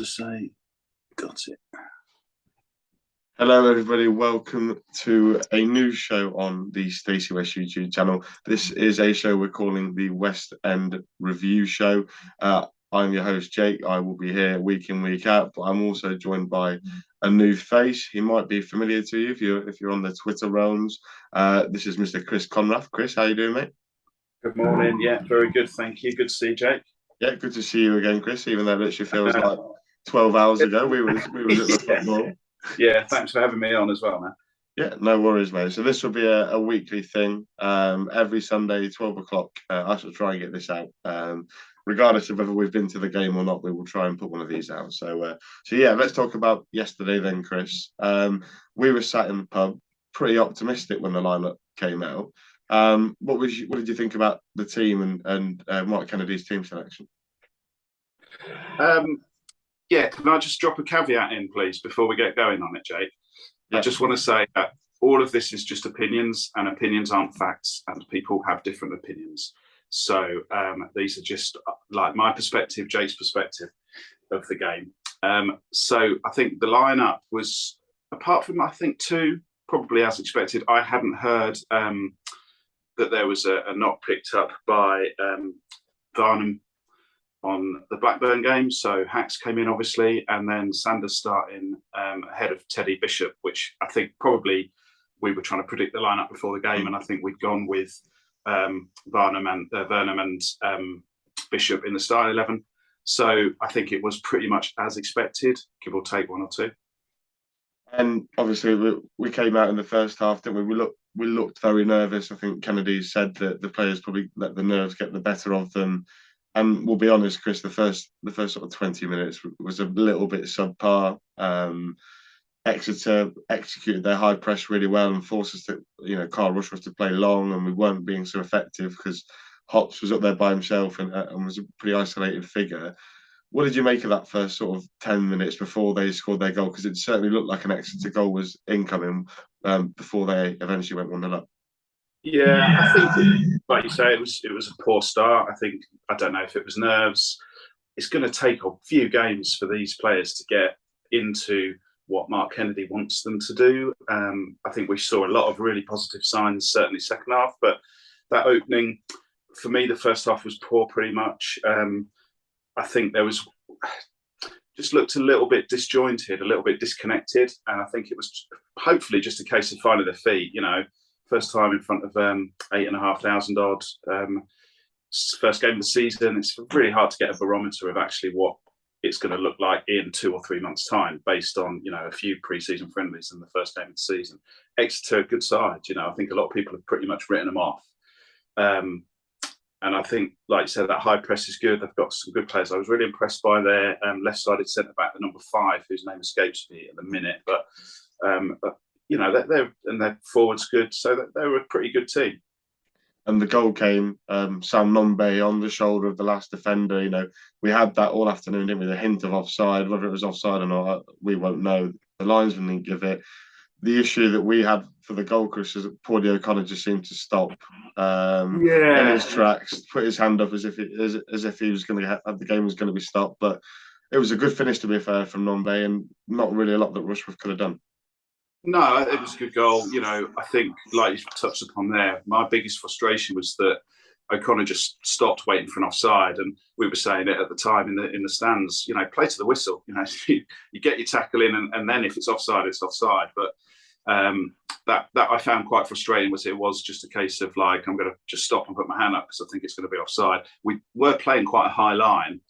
to say, got it. Hello, everybody. Welcome to a new show on the Stacey West YouTube channel. This is a show we're calling the West End Review Show. I'm your host, Jake. I will be here week in, week out, but I'm also joined by a new face. He might be familiar to you if you're on the Twitter realms. This is Mr. Chris Conrath. Chris, how you doing, mate? Good morning. Yeah, very good. Thank you. Good to see you, Jake. Yeah, good to see you again, Chris. Even though it literally feels like 12 hours ago we was at the football. Yeah, thanks for having me on as well, man. Yeah, no worries, mate. So this will be a weekly thing. Every Sunday, 12 o'clock. I shall try and get this out. Regardless of whether we've been to the game or not, we will try and put one of these out. So yeah, let's talk about yesterday then, Chris. We were sat in the pub, pretty optimistic when the lineup came out. What did you think about the team and Mark Kennedy's team selection? Yeah, can I just drop a caveat in, please, before we get going on it, Jake? Yeah. I just want to say that all of this is just opinions, and opinions aren't facts, and people have different opinions. So these are just like my perspective, Jake's perspective of the game. So I think the lineup was, apart from I think two, probably as expected. I hadn't heard that there was a knock picked up by Varnum on the Blackburn game, so Hacks came in obviously, and then Sanders starting ahead of Teddy Bishop, which I think probably we were trying to predict the lineup before the game, and I think we'd gone with Vernon and Bishop in the starting 11. So I think it was pretty much as expected, give or take one or two. And obviously we came out in the first half, didn't we? We looked very nervous. I think Kennedy said that the players probably let the nerves get the better of them. And we'll be honest, Chris, the first sort of 20 minutes was a little bit subpar. Exeter executed their high press really well and forced us to, Carl Rushworth to play long, and we weren't being so effective because Hops was up there by himself and was a pretty isolated figure. What did you make of that first sort of 10 minutes before they scored their goal? Because it certainly looked like an Exeter goal was incoming before they eventually went 1-0 up. Yeah, I think, like you say, it was a poor start. I don't know if it was nerves. It's going to take a few games for these players to get into what Mark Kennedy wants them to do. I think we saw a lot of really positive signs, certainly second half, but that opening, for me, the first half was poor pretty much. I think there was just looked a little bit disjointed, a little bit disconnected, and I think it was hopefully just a case of finding their feet, First time in front of 8,500 odd. First game of the season. It's really hard to get a barometer of actually what it's going to look like in 2 or 3 months' time, based on a few pre-season friendlies in the first game of the season. Exeter, good side. I think a lot of people have pretty much written them off. And I think, like you said, that high press is good. They've got some good players. I was really impressed by their left-sided centre back, the number 5, whose name escapes me at the minute, but their forward's good, so they were a pretty good team. And the goal came, Sam Nombe on the shoulder of the last defender. We had that all afternoon, didn't we? The hint of offside, whether it was offside or not, we won't know. The linesman didn't give it. The issue that we had for the goal, Chris, is that Paudie O'Connor just seemed to stop in his tracks, put his hand up as if he was going to the game was going to be stopped. But it was a good finish, to be fair, from Nombe, and not really a lot that Rushworth could have done. No, it was a good goal. I think, like you touched upon there, my biggest frustration was that O'Connor just stopped waiting for an offside, and we were saying it at the time in the stands. Play to the whistle. You get your tackle in, and then if it's offside, it's offside. But that I found quite frustrating. It was just a case of like, I'm going to just stop and put my hand up because I think it's going to be offside. We were playing quite a high line,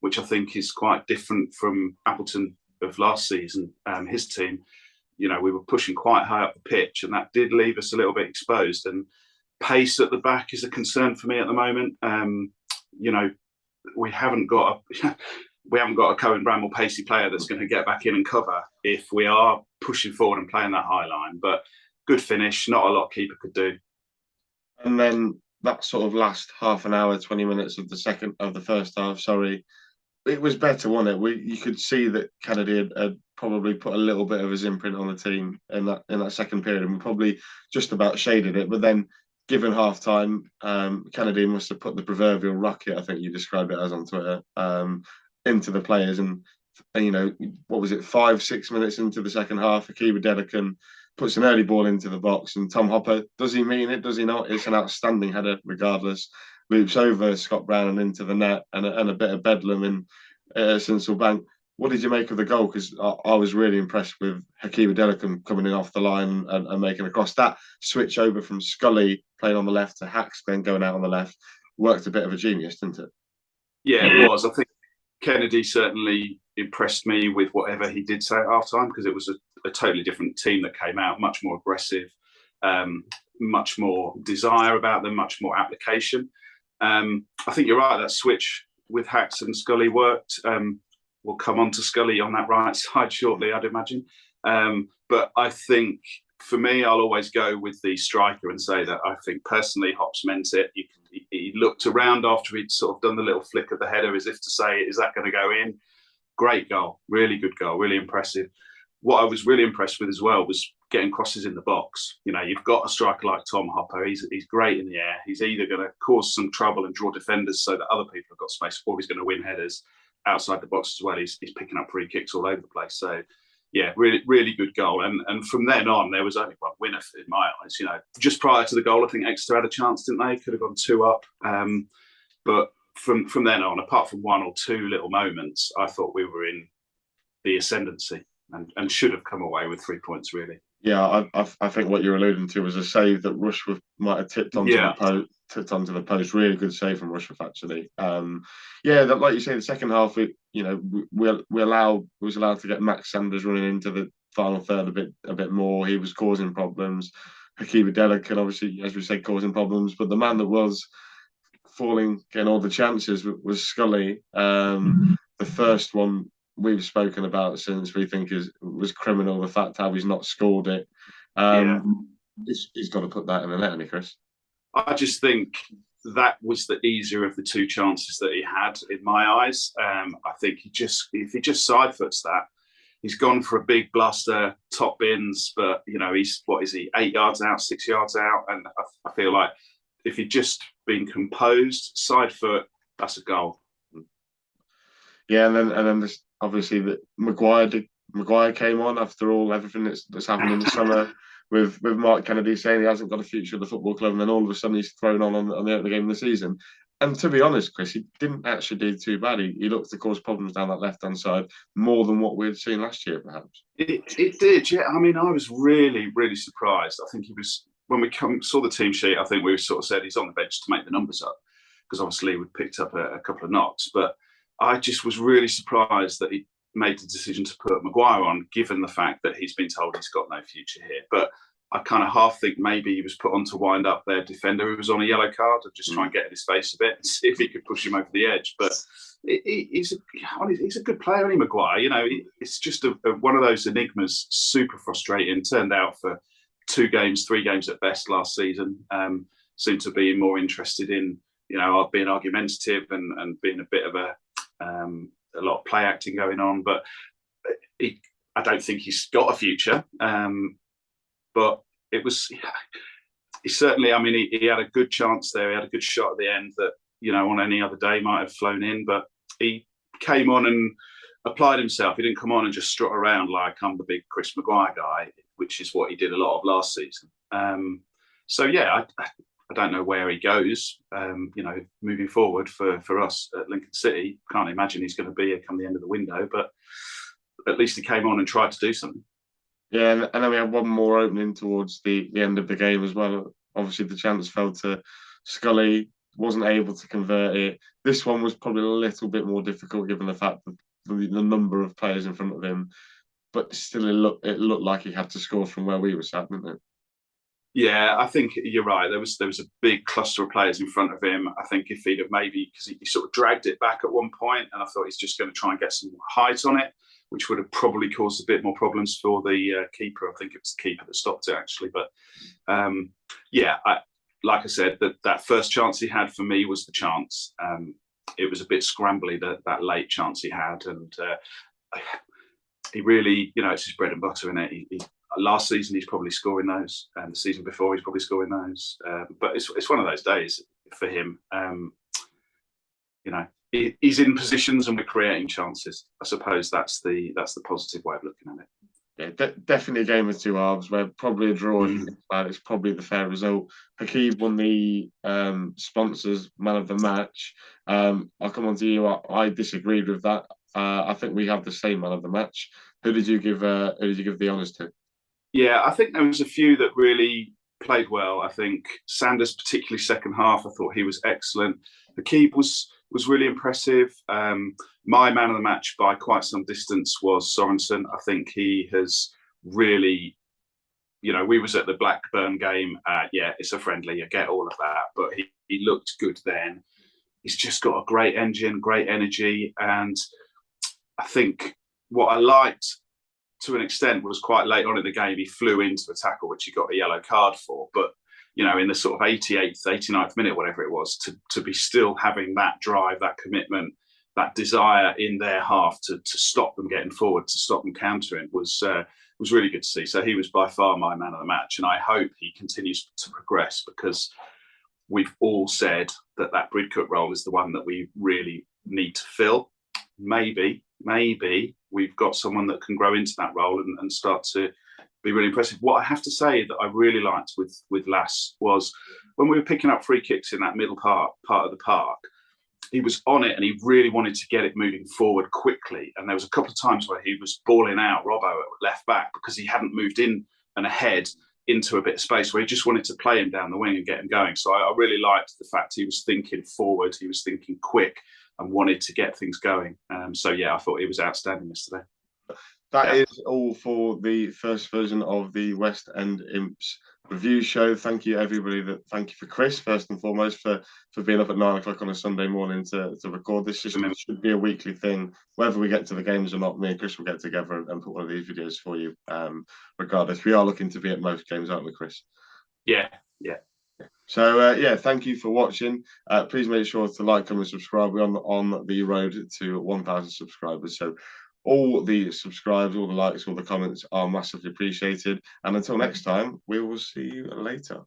which I think is quite different from Appleton of last season. His team. We were pushing quite high up the pitch, and that did leave us a little bit exposed. And pace at the back is a concern for me at the moment. We haven't got a Cohen Bramwell pacey player that's going to get back in and cover if we are pushing forward and playing that high line. But good finish, not a lot keeper could do. And then that sort of last half an hour, 20 minutes of the first half. Sorry. It was better, wasn't it? You could see that Kennedy had probably put a little bit of his imprint on the team in that second period, and probably just about shaded it. But then, given half time, Kennedy must have put the proverbial rocket, I think you described it as on Twitter, into the players, and And, what was it, 5-6 minutes into the second half, Akiba Delican puts an early ball into the box, and Tom Hopper, does he mean it? Does he not? It's an outstanding header, regardless. Loops over Scott Brown and into the net, and a bit of bedlam in Sinsel Bank. What did you make of the goal? Because I was really impressed with Hakeem Delican coming in off the line and making a cross. That switch over from Scully playing on the left to Hacks then going out on the left worked a bit of a genius, didn't it? Yeah, it was. I think Kennedy certainly impressed me with whatever he did say at halftime, because it was a totally different team that came out, much more aggressive, much more desire about them, much more application. I think you're right, that switch with Hacks and Scully worked. We'll come on to Scully on that right side shortly, I'd imagine. But I think, for me, I'll always go with the striker and say that I think personally Hops meant it. He looked around after he'd sort of done the little flick of the header as if to say, is that going to go in? Great goal, really good goal, really impressive. What I was really impressed with as well was getting crosses in the box. You've got a striker like Tom Hopper. He's great in the air. He's either going to cause some trouble and draw defenders so that other people have got space, or he's going to win headers outside the box as well. He's picking up free kicks all over the place. So, yeah, really, really good goal. And from then on, there was only one winner in my eyes. Just prior to the goal, I think Exeter had a chance, didn't they? Could have gone 2 up. But from then on, apart from 1 or 2 little moments, I thought we were in the ascendancy and should have come away with 3 points, really. Yeah, I think what you're alluding to was a save that Rushworth might have tipped onto the post. Really good save from Rushworth, actually. Like you say, the second half, we was allowed to get Max Sanders running into the final third a bit more. He was causing problems. Hakeem Delican, obviously, as we said, causing problems. But the man that was getting all the chances was Scully. The first one we've spoken about since, we think was criminal. The fact how he's not scored it. He's got to put that in the net, hasn't he, Chris? I just think that was the easier of the 2 chances that he had, in my eyes. I think if he just side foots that, he's gone for a big bluster, top bins, but he's 8 yards out, 6 yards out, and I feel like if he'd just been composed, side foot, that's a goal. Yeah, and then there's obviously that Maguire came on after everything that's happened in the summer with Mark Kennedy saying he hasn't got a future at the football club, and then all of a sudden he's thrown on the opening game of the season. And to be honest, Chris, he didn't actually do too bad. He looked to cause problems down that left-hand side more than what we had seen last year, perhaps. It did, yeah. I mean, I was really, really surprised. I think he was, when we saw the team sheet, I think we sort of said he's on the bench to make the numbers up, because obviously we picked up a couple of knocks. But I just was really surprised that he made the decision to put Maguire on, given the fact that he's been told he's got no future here. But I kind of half think maybe he was put on to wind up their defender who was on a yellow card and just try and get in his face a bit and see if he could push him over the edge. But he's a good player, isn't he, Maguire? It's just one of those enigmas, super frustrating. Turned out for 2 games, 3 games at best last season. Seemed to be more interested in, being argumentative and being a bit of a lot of play acting going on. But I don't think he's got a future. But it was, he certainly, I mean, he had a good chance there. He had a good shot at the end that, on any other day might have flown in. But he came on and applied himself. He didn't come on and just strut around like I'm the big Chris Maguire guy, which is what he did a lot of last season. I don't know where he goes, moving forward for us at Lincoln City. Can't imagine he's going to be here come the end of the window, but at least he came on and tried to do something. Yeah, and then we had one more opening towards the end of the game as well. Obviously, the chance fell to Scully, wasn't able to convert it. This one was probably a little bit more difficult given the fact that the number of players in front of him, but still it looked like he had to score from where we were sat, didn't it? Yeah, I think you're right. There was a big cluster of players in front of him. I think if he'd have maybe, because he sort of dragged it back at one point, and I thought he's just going to try and get some height on it, which would have probably caused a bit more problems for the keeper. I think it was the keeper that stopped it, actually. But like I said, that first chance he had for me was the chance. It was a bit scrambly, that late chance he had. And he really, it's his bread and butter, isn't it? Last season, he's probably scoring those. And the season before, he's probably scoring those. But it's one of those days for him. he's in positions and we're creating chances. I suppose that's the positive way of looking at it. Yeah, definitely a game of two halves where probably a draw, it's probably the fair result. Hakeeb won the sponsors man of the match. I'll come on to you. I disagreed with that. I think we have the same man of the match. Who did you give the honours to? Yeah, I think there was a few that really played well. I think Sanders, particularly second half, I thought he was excellent. Hakeeb was really impressive. My man of the match by quite some distance was Sorensen. I think he has really, we was at the Blackburn game. Yeah, it's a friendly. I get all of that, but he looked good then. He's just got a great engine, great energy, and I think what I liked to an extent was quite late on in the game he flew into a tackle which he got a yellow card for, but in the sort of 88th 89th minute, whatever it was, to be still having that drive, that commitment, that desire in their half to stop them getting forward, to stop them countering was really good to see. So he was by far my man of the match, and I hope he continues to progress, because we've all said that Bridcut role is the one that we really need to fill. Maybe we've got someone that can grow into that role and start to be really impressive. What I have to say that I really liked with Lass was when we were picking up free kicks in that middle part of the park, he was on it and he really wanted to get it moving forward quickly. And there was a couple of times where he was balling out Robbo at left back because he hadn't moved in and ahead into a bit of space, where he just wanted to play him down the wing and get him going. So I really liked the fact he was thinking forward, he was thinking quick, and wanted to get things going. So yeah, I thought he was outstanding yesterday. That is all for the first version of the West End Imps review show. Thank you, everybody. Thank you for Chris, first and foremost, for being up at 9 o'clock on a Sunday morning to record this. This should be a weekly thing. Whether we get to the games or not, me and Chris will get together and put one of these videos for you. Regardless, we are looking to be at most games, aren't we, Chris? Yeah. So yeah, thank you for watching. Please make sure to like, comment, subscribe. We're on the road to 1,000 subscribers. So all the subscribes, all the likes, all the comments are massively appreciated. And until next time, we will see you later.